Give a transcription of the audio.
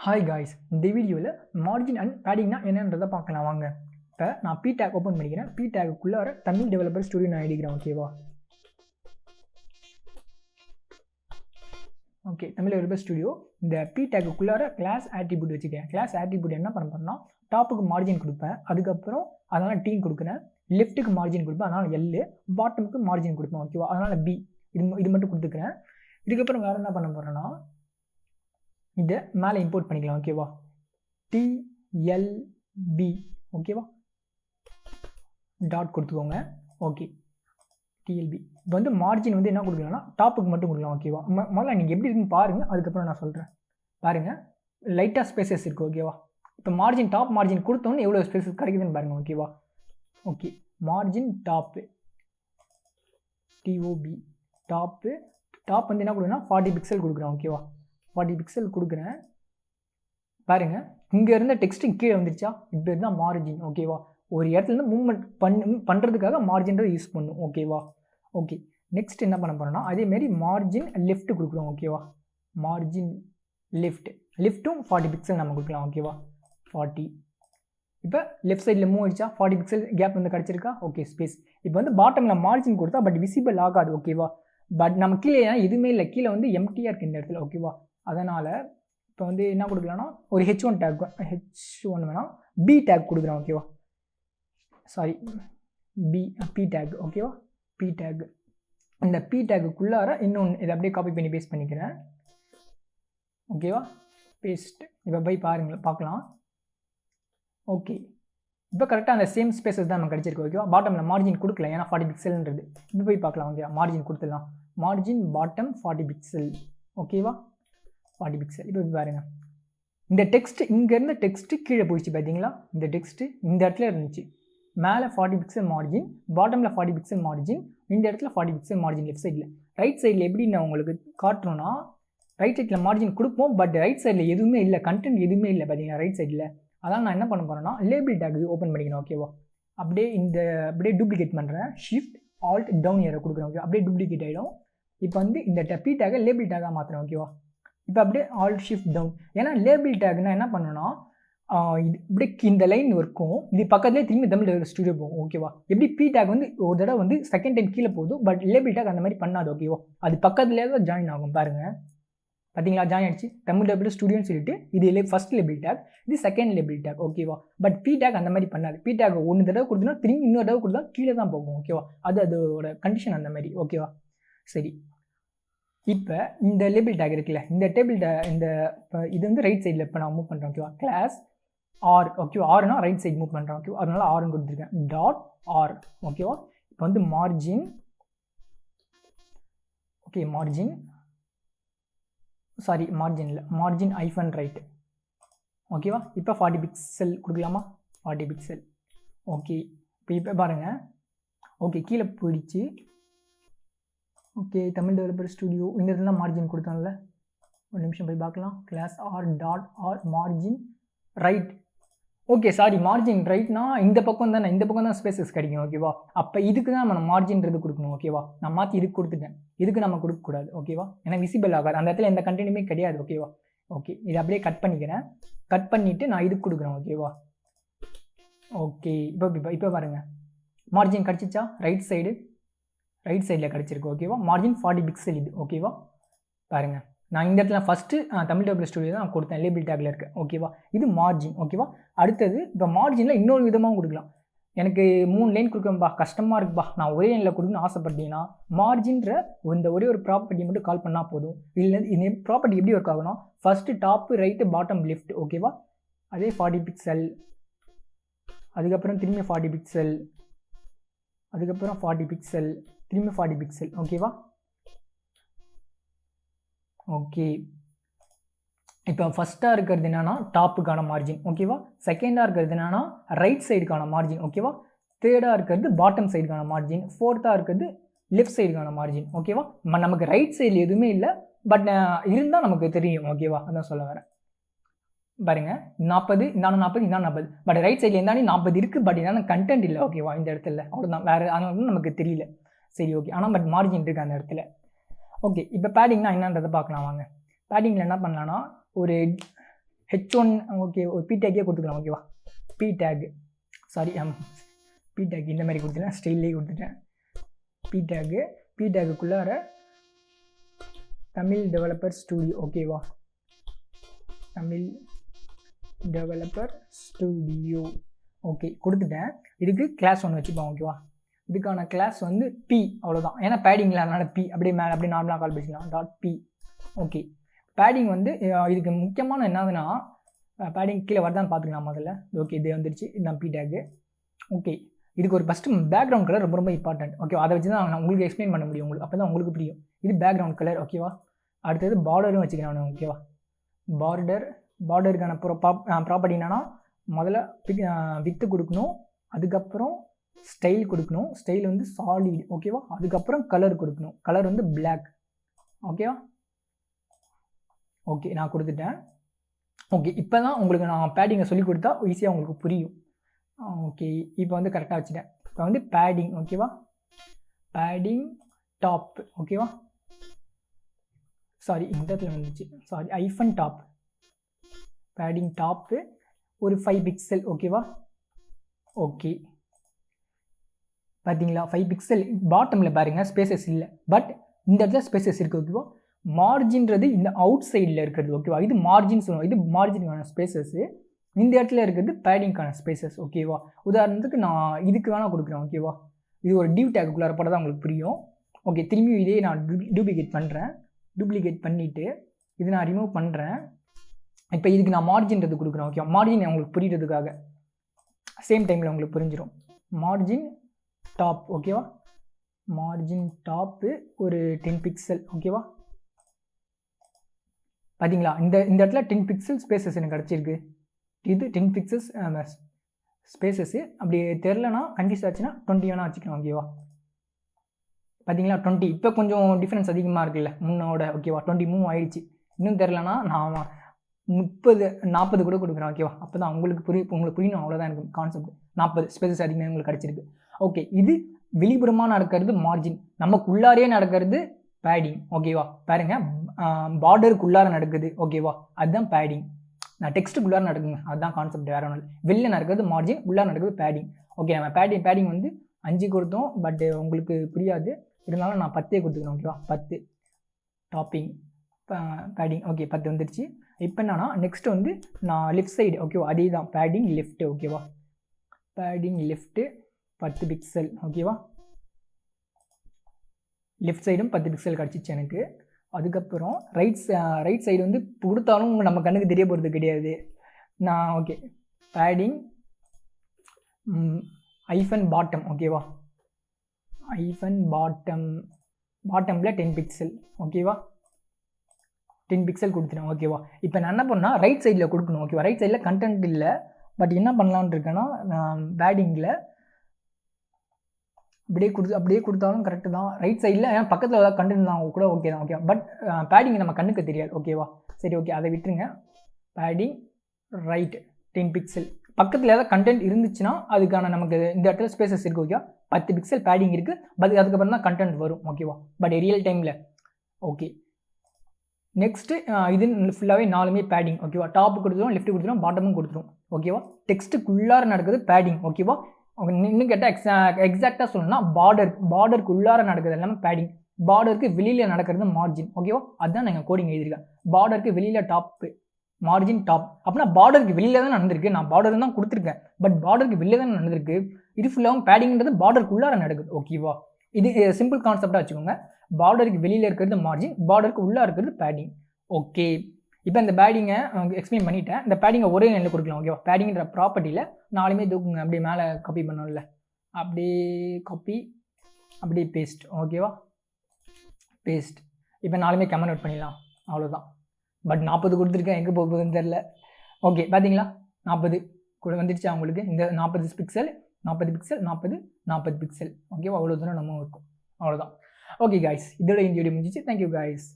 Hi guys, இந்த வீடியோவில் margin and பேடிங்னா என்னன்றதை பார்க்கலாம் வாங்க. இப்போ நான் P tag ஓப்பன் பண்ணிக்கிறேன். P tag குள்ளார தமிழ் டெவலப்பர் ஸ்டுடியோ நான் எழுதிக்கிறேன். ஓகேவா? Okay, Tamil developer studio. இந்த P tag குள்ளார கிளாஸ் ஆட்ரிபியூட் வச்சுக்கிறேன். கிளாஸ் ஆட்ரிபியூட் என்ன பண்ண போறேன்னா, டாப்புக்கு மார்ஜின் கொடுப்பேன், அதுக்கப்புறம் அதனால் T கொடுக்குறேன், லெஃப்ட்டுக்கு மார்ஜின் கொடுப்பேன், அதனால் L, பாட்டமுக்கு மார்ஜின் கொடுப்பேன். ஓகேவா? அதனால் B இது மட்டும் கொடுத்துக்கிறேன். இதுக்கப்புறம் வேறு என்ன பண்ண போகிறேன்னா, இதை மேலே இம்போர்ட் பண்ணிக்கலாம். ஓகேவா? TLB ஓகேவா? டாட் கொடுத்துக்கோங்க. Okay, TLB. இப்போ வந்து மார்ஜின் வந்து என்ன கொடுக்கலாம்னா டாப்புக்கு மட்டும் கொடுக்கலாம். ஓகேவா? முதல்ல நீங்கள் எப்படி இருக்குன்னு பாருங்கள், அதுக்கப்புறம் நான் சொல்கிறேன். பாருங்கள், லைட்டாக ஸ்பேசஸ் இருக்குது. ஓகேவா? இப்போ மார்ஜின் டாப் மார்ஜின் கொடுத்தோன்னு எவ்வளோ ஸ்பேசஸ் கிடைக்குதுன்னு பாருங்கள். ஓகேவா? Okay, margin top TOB top வந்து என்ன கொடுக்குறேன்னா 40 பிக்சல் கொடுக்குறேன். ஓகேவா? 40 பிக்சல் கொடுக்குறேன். பாருங்கள், இங்கே இருந்த டெக்ஸ்ட்டு கீழே வந்துருச்சா? இப்போ இருந்தால் மார்ஜின். ஓகேவா? ஒரு இடத்துலேருந்து மூவ்மெண்ட் பண்ணுறதுக்காக மார்ஜின்றதை யூஸ் பண்ணும். ஓகேவா? ஓகே, நெக்ஸ்ட் என்ன பண்ண போகிறோன்னா, அதேமாரி மார்ஜின் லெஃப்ட் கொடுக்குறோம். ஓகேவா? மார்ஜின் லெஃப்ட்டும் 40 பிக்சல் நம்ம கொடுக்கலாம். ஓகேவா? 40. இப்போ லெஃப்ட் சைடில் மூவ் ஆயிடுச்சா? 40 பிக்சல் கேப் வந்து கிடச்சிருக்கா? Okay, space. இப்போ வந்து பாட்டமில் மார்ஜின் கொடுத்தா பட் விசிபிள் ஆகாது. ஓகேவா? பட் நம்ம கீழே எதுவுமே இல்லை, கீழே வந்து எம்டியாக இருக்குது இந்த இடத்துல. ஓகேவா? அதனால் இப்போ வந்து என்ன கொடுக்கலாம்னா ஒரு H1 டேக், H1 வேணாம், B டேக் கொடுக்குறேன். ஓகேவா? Sorry, P take. ஓகேவா? P take. இந்த P டேக்குள்ளார இன்னொன்று இதை அப்படியே காப்பி பண்ணி பேஸ்ட் பண்ணிக்கிறேன். ஓகேவா? பேஸ்ட். இப்போ போய் பார்க்கலாம். ஓகே, இப்போ கரெக்டாக அந்த சேம் ஸ்பேஸஸ் தான் நம்ம கிடச்சிருக்கு. ஓகேவா? பாட்டமில் மார்ஜின் கொடுக்கல, ஏன்னா 40 பிக்சல்ன்றது. இப்போ போய் பார்க்கலாம். ஓகே, மார்ஜின் கொடுத்துடலாம். Margin bottom 40 pixel. ஓகேவா? 40 பிக்சல். இப்போ பாருங்கள், இந்த டெக்ஸ்ட் இங்கேருந்து டெக்ஸ்ட்டு கீழே போயிடுச்சு. பார்த்தீங்களா? இந்த டெக்ஸ்ட்டு இந்த இடத்துல இருந்துச்சு. மேலே 40 பிக்சல் மார்ஜின், பாட்டமில் 40 பிக்சல் மார்ஜின், இந்த இடத்துல 40 பிக்சல் மார்ஜின் லெஃப்ட் சைடில். ரைட் சைடில் எப்படி நான் உங்களுக்கு காட்டுறோன்னா, ரைட் சைடில் மார்ஜின் கொடுப்போம், பட் ரைட் சைடில் எதுவுமே இல்லை, கண்டென்ட் எதுவுமே இல்லை. பார்த்தீங்கன்னா ரைட் சைடில். அதான் நான் என்ன பண்ண போகிறேன்னா, லேபிள் டேக் ஓப்பன் பண்ணிக்கணும். ஓகேவா? அப்படியே டூப்ளிகேட் பண்ணுறேன். ஷிஃப்ட் ஆல்ட் டவுன் ஏற கொடுக்குறேன். ஓகே, அப்படியே டூப்ளிகேட் ஆகிடும். இப்போ வந்து இந்த P டேக்கை லேபிள் டேக்காக மாற்றுறேன். ஓகேவா? இப்போ அப்படியே ஆல்ட் ஷிஃப்ட் டவுன். ஏன்னா லேபிள் டேக்னா என்ன பண்ணணும்னா, இது அப்படியே இந்த லைன் இருக்கும், இது பக்கத்துலேயே திரும்பி தமிழ் ஸ்டுடியோ போகும். ஓகேவா? எப்படி P டேக் வந்து ஒரு தடவை வந்து செகண்ட் டைம் கீழே போதும், பட் லேபிள் டேக் அந்த மாதிரி பண்ணாது. ஓகேவா? அது பக்கத்துலேயே தான் ஜாயின் ஆகும். பாருங்கள், பார்த்தீங்களா? ஜாயின் ஆகிடுச்சு. தமிழ் ஸ்டுடியோன்னு சொல்லிட்டு இது ஃபஸ்ட் லேபிள் டேக், இது செகண்ட் லேபிள் டேக். ஓகேவா? பட் P டேக் அந்த மாதிரி பண்ணாது. P டேக் ஒன்று தடவை கொடுத்தோன்னா திரும்பி இன்னொரு தடவை கொடுத்தா கீழே தான் போகும். ஓகேவா? அதோட கண்டிஷன் அந்த மாதிரி. ஓகேவா? சரி, இப்போ இந்த லேபிள் டேக் இருக்குல்ல, இந்த இது வந்து ரைட் சைடில் இப்போ நான் மூவ் பண்ணுறேன். ஓகேவா? Class R. ஓகேவா? ஆர்னா ரைட் சைடு மூவ் பண்ணுறேன். ஓகேவா? அதனால ஆர்னு கொடுத்துருக்கேன். Dot R. ஓகேவா? இப்போ வந்து மார்ஜின். ஓகே, மார்ஜின் இல்லை, மார்ஜின் ஐஃபன் ரைட். ஓகேவா? இப்போ 40 பிக்சல் கொடுக்கலாமா? 40 பிக்சல். ஓகே, இப்போ பாருங்கள். ஓகே, கீழே போயிடுச்சு. ஓகே, தமிழ் டெவலப்பர் ஸ்டுடியோ இந்த இடத்துல மார்ஜின் கொடுத்தோம்ல. ஒரு நிமிஷம் போய் பார்க்கலாம். Class R dot R margin right. Okay, sorry, margin ரைட்னா இந்த பக்கம் தான் ஸ்பேசஸ் கிடைக்கும். ஓகேவா? அப்போ இதுக்கு தான் நம்ம மார்ஜின்றது கொடுக்கணும். ஓகேவா? நான் மாற்றி இதுக்கு கொடுத்துட்டேன், இதுக்கு நம்ம கொடுக்கக்கூடாது. ஓகேவா? ஏன்னா விசிபிள் ஆகாது, அந்த இடத்துல எந்த கண்டென்ட்டுமே கிடையாது. ஓகேவா? ஓகே, இதை அப்படியே கட் பண்ணிக்கிறேன். கட் பண்ணிவிட்டு நான் இதுக்கு கொடுக்குறேன். ஓகேவா? ஓகே, இப்போ பாருங்கள், மார்ஜின் கிடச்சிச்சா? ரைட் சைடில் கிடச்சிருக்கு. ஓகேவா? மார்ஜின் 40 பிக்சல் இது. ஓகேவா? பாருங்கள், நான் இந்த இடத்துல ஃபஸ்ட்டு தமிழ் டெவலப்பர் ஸ்டுடியோ தான் கொடுத்தேன், லேபிள் டேக்கில் இருக்குது. ஓகேவா? இது மார்ஜின். ஓகேவா? அடுத்தது இப்போ மார்ஜினில் இன்னொரு விதமாக கொடுக்கலாம். எனக்கு 3 லைன் கொடுக்கும்பா, கஷ்டமாக இருக்குப்பா, நான் ஒரே லைனில் கொடுக்கணும்னு ஆசைப்பட்டீங்கன்னா மார்ஜின்ற இந்த ஒரே ஒரு ப்ராப்பர்ட்டி மட்டும் கால் பண்ணால் போதும். இல்லை, இந்த ப்ராப்பர்ட்டி எப்படி ஒர்க் ஆகும்னா, first top right bottom left. ஓகேவா? அதே 40 பிக்சல், அதுக்கப்புறம் திரும்பி 40 பிக்சல், அதுக்கப்புறம் 40 பிக்சல், திரும்பி 40 பிக்சல். ஓகேவா? ஓகே, இப்போ ஃபஸ்ட்டாக இருக்கிறது என்னென்னா டாப்புக்கான மார்ஜின். ஓகேவா? செகண்டாக இருக்கிறது என்னென்னா ரைட் சைடுக்கான மார்ஜின். ஓகேவா? தேர்டாக இருக்கிறது பாட்டம் சைடுக்கான மார்ஜின். ஃபோர்த்தாக இருக்கிறது லெஃப்ட் சைடுக்கான மார்ஜின். ஓகேவா? நமக்கு ரைட் சைடில் எதுவுமே இல்லை, பட் இருந்தால் நமக்கு தெரியும். ஓகேவா? அதான் சொல்ல வரேன். பாருங்கள், 40 இந்தாலும் 40 பட் ரைட் சைடில் இருந்தாலும் 40 இருக்குது, பட் என்னென்ன கண்டென்ட் இல்லை. ஓகேவா? இந்த இடத்துல அவ்வளோதான், வேறு அதனால நமக்கு தெரியல. சரி, ஓகே, ஆனால் பட் மார்ஜின் இருக்குது அந்த இடத்துல. ஓகே, இப்போ பேடிங்னா என்னன்றதை பார்க்கலாம் வாங்க. பேடிங்கில் என்ன பண்ணலான்னா, ஒரு H1 ஓகே ஒரு p டேக்கே கொடுத்துக்கலாம் ஓகேவா p take sorry p take இந்த மாதிரி கொடுத்துட்டேன் ஸ்டைல்லே கொடுத்துட்டேன் p டேக்குள்ளார தமிழ் டெவலப்பர் ஸ்டுடியோ ஓகேவா தமிழ் டெவலப்பர் ஸ்டுடியோ ஓகே கொடுத்துட்டேன் இதுக்கு கிளாஸ் ஒன்று வச்சுப்போம் ஓகேவா இதுக்கான கிளாஸ் வந்து p அவ்வளோதான் ஏன்னா பேடிங்கில் அதனால p அப்படியே மேலே அப்படியே நார்மலாக கால் பேசிக்கலாம் .p ஓகே பேடிங் வந்து இதுக்கு முக்கியமான என்னதுன்னா பேடிங் கீழே வரதான்னு பார்த்துக்கலாம் முதல்ல ஓகே இது வந்துடுச்சு இதுதான் p டேக்கு ஓகே இதுக்கு ஒரு ஃபஸ்ட்டு பேக்ரவுண்ட் கலர் ரொம்ப ரொம்ப இம்பார்ட்டன்ட் ஓகே அதை வச்சு தான் நான் உங்களுக்கு எக்ஸ்பிளைன் பண்ண முடியும் உங்களுக்கு அப்போ தான் உங்களுக்கு புரியும் இது பேக்ரவுண்ட் கலர் ஓகேவா அடுத்தது பார்டரும் வச்சுக்கிறேன் ஓகேவா பார்டருக்கான ப்ராப்பர்ட்டி என்னன்னா முதல்ல வித்து கொடுக்கணும் அதுக்கப்புறம் ஸ்டைல் கொடுக்கணும் ஸ்டைல் வந்து சாலிட் ஓகேவா அதுக்கப்புறம் கலர் கொடுக்கணும் கலர் வந்து பிளாக் ஓகேவா ஓகே நான் கொடுத்துட்டேன் ஓகே இப்போ தான் உங்களுக்கு நான் பேடிங்கை சொல்லி கொடுத்தா ஈஸியாக உங்களுக்கு புரியும் ஓகே இப்போ வந்து கரெக்டாக வச்சுட்டேன் இப்போ வந்து பேடிங் ஓகேவா பேடிங் டாப் ஓகேவா சாரி இந்த இடத்துல வந்துச்சு சாரி ஐஃபன் டாப் பேடிங் டாப்பு ஒரு 5 பிக்சல் ஓகேவா ஓகே பார்த்தீங்களா 5 பிக்சல் பாட்டமில் பாருங்கள் ஸ்பேசஸ் இல்லை பட் இந்த இடத்துல ஸ்பேசஸ் இருக்குது ஓகேவா மார்ஜின்றது இந்த அவுட் சைடில் இருக்கிறது ஓகேவா இது மார்ஜின் சொல்லுவோம் இது மார்ஜினுக்கான ஸ்பேசஸ்ஸு இந்த இடத்துல இருக்கிறது பேடிங்கான ஸ்பேசஸ் ஓகேவா உதாரணத்துக்கு நான் இதுக்கு வேணால் கொடுக்குறேன் ஓகேவா இது ஒரு டிவ் டேக்குள்ளார போட தான் உங்களுக்கு புரியும் ஓகே திரும்பியும் இதே நான் டூப்ளிகேட் பண்ணிவிட்டு இது நான் ரிமூவ் பண்ணுறேன் இப்போ இதுக்கு நான் மார்ஜின்றது கொடுக்குறேன் ஓகேவா மார்ஜின் உங்களுக்கு புரிகிறதுக்காக சேம் டைமில் உங்களுக்கு புரிஞ்சிடும் மார்ஜின் டாப் ஓகேவா மார்ஜின் டாப்பு ஒரு 10 பிக்சல் ஓகேவா பார்த்தீங்களா இந்த இடத்துல 10 பிக்சல் ஸ்பேசஸ் எனக்கு கிடச்சிருக்கு இது 10 பிக்சல்ஸ் ஸ்பேசஸ்ஸு அப்படி தெரிலனா கன்ஃபியூஸ் ஆச்சுன்னா 20 வேணால் வச்சுக்கலாம் ஓகேவா பார்த்தீங்களா 20 இப்போ கொஞ்சம் டிஃப்ரென்ஸ் அதிகமாக இருக்குல்ல முன்னோட ஓகேவா 20 மூவ் ஆயிடுச்சு இன்னும் தெரிலனா நான் 30-40 கூட கொடுக்குறேன் ஓகேவா அப்போ தான் உங்களுக்கு புரியணும் அவ்வளோதான் எனக்கு கான்செப்ட் 40 ஸ்பேசஸ் அதிகமாக உங்களுக்கு கிடச்சிருக்கு ஓகே இது வெளிப்புறமாக நடக்கிறது மார்ஜின் நமக்குள்ளாரே நடக்கிறது பேடிங் ஓகேவா பாருங்கள் பார்டருக்குள்ளார நடக்குது ஓகேவா அதுதான் பேடிங் நான் டெக்ஸ்ட்டுக்குள்ளார நடக்குங்க அதுதான் கான்செப்ட் வேறு ஒன்று வெளில நடக்கிறது மார்ஜின் உள்ளார நடக்குது பேடிங் ஓகே நம்ம பேடிங் வந்து 5 கொடுத்தோம் பட் உங்களுக்கு புரியாது இருந்தாலும் நான் 10 கொடுத்துக்கிறேன் ஓகேவா 10 டாப்பிங் பேடிங் ஓகே 10 வந்துடுச்சு இப்போ என்னன்னா நெக்ஸ்ட் வந்து நான் லெஃப்ட் சைடு ஓகேவா அதே தான் பேடிங் லெஃப்ட் ஓகேவா பேடிங் லெஃப்ட்டு 10 பிக்சல் ஓகேவா லெஃப்ட் சைடும் 10 பிக்சல் கிடச்சிச்சு எனக்கு அதுக்கப்புறம் ரைட் சைடு வந்து கொடுத்தாலும் நம்ம கண்ணுக்கு தெரிய போகிறது கிடையாது நான் ஓகே பேடிங் ஐஃபன் பாட்டம் ஓகேவா ஐஃபன் பாட்டமில் 10 பிக்சல் ஓகேவா 10 பிக்சல் கொடுத்துட்டேன் ஓகேவா இப்போ நான் என்ன பண்ணால் ரைட் சைடில் கொடுக்கணும் ஓகேவா ரைட் சைடில் கண்டென்ட் இல்லை பட் என்ன பண்ணலான்னு இருக்கேன்னா பேடிங்கில் அப்படியே கொடுத்தாலும் கரெக்டு தான் ரைட் சைடில் ஏன்னா பக்கத்தில் ஏதாவது கண்டென்ட் தான் கூட ஓகே தான் ஓகே பட் பேடிங் நம்ம கண்ணுக்கு தெரியாது ஓகேவா சரி ஓகே அதை விட்டுருங்க பேடிங் ரைட் 10 பிக்சல் பக்கத்தில் ஏதாவது கண்டென்ட் இருந்துச்சுன்னா அதுக்கான நமக்கு இந்த இடத்துல ஸ்பேசஸ் இருக்குது ஓகேவா 10 பிக்சல் பேடிங் இருக்குது பட் அதுக்கப்புறம் தான் கண்டென்ட் வரும் ஓகேவா பட் ரியல் டைமில் ஓகே நெக்ஸ்ட்டு இது ஃபுல்லாகவே 4மே பேடிங் ஓகேவா டாப்பு கொடுத்துரும் லெஃப்ட் கொடுத்துரும் பாட்டமும் கொடுத்துரும் ஓகேவா டெக்ஸ்ட்டுக்குள்ளார நடக்குது பேடிங் ஓகேவா இன்னும் கேட்டால் எக்ஸாக்டாக சொல்லணும்னா பார்டருக்கு உள்ளார நடக்குது எல்லாமே பேடிங் பார்டருக்கு வெளியில் நடக்கிறது மார்ஜின் ஓகேவா அதுதான் நாங்கள் கோடிங் எழுதியிருக்கேன் பார்டருக்கு வெளியில் டாப்பு மார்ஜின் டாப் அப்படின்னா பார்டருக்கு வெளியில் தான் நடந்திருக்கு நான் பார்டர் தான் கொடுத்துருக்கேன் பட் பார்டருக்கு வெளியில் தான் நடந்திருக்கு இது ஃபுல்லாகவும் பேடிங்கிறது பார்டருக்கு உள்ளார நடக்குது ஓகேவா இது சிம்பிள் கான்செப்டாக வச்சுக்கோங்க பார்டருக்கு வெளியில் இருக்கிறது மார்ஜின் பார்டருக்கு உள்ளே இருக்கிறது பேடிங் ஓகே இப்போ இந்த பேடிங்கை எக்ஸ்பிளைன் பண்ணிட்டேன் இந்த பேடிங்கை ஒரே லைனில் கொடுக்கலாம் ஓகேவா பேடிங்கிற ப்ராப்பர்ட்டியில் 4மே தூக்குங்க அப்படியே மேலே காப்பி பண்ணோம்ல அப்படியே காப்பி அப்படியே பேஸ்ட் ஓகேவா பேஸ்ட் இப்போ 4மே கமெண்ட் அவுட் பண்ணிடலாம் அவ்வளோதான் பட் 40 கொடுத்துருக்கேன் எங்கே போகுதுன்னு தெரில ஓகே பார்த்தீங்களா 40 கூட வந்துடுச்சு அவங்களுக்கு இந்த 40 பிக்சல் 40 பிக்சல் 40 பிக்சல் ஓகேவா அவ்வளோ தூரம் நம்ம இருக்கும் அவ்வளோதான் ஓகே காய்ஸ் இதோட இந்த வீடியோ முடிஞ்சிச்சு தேங்க்யூ காய்ஸ்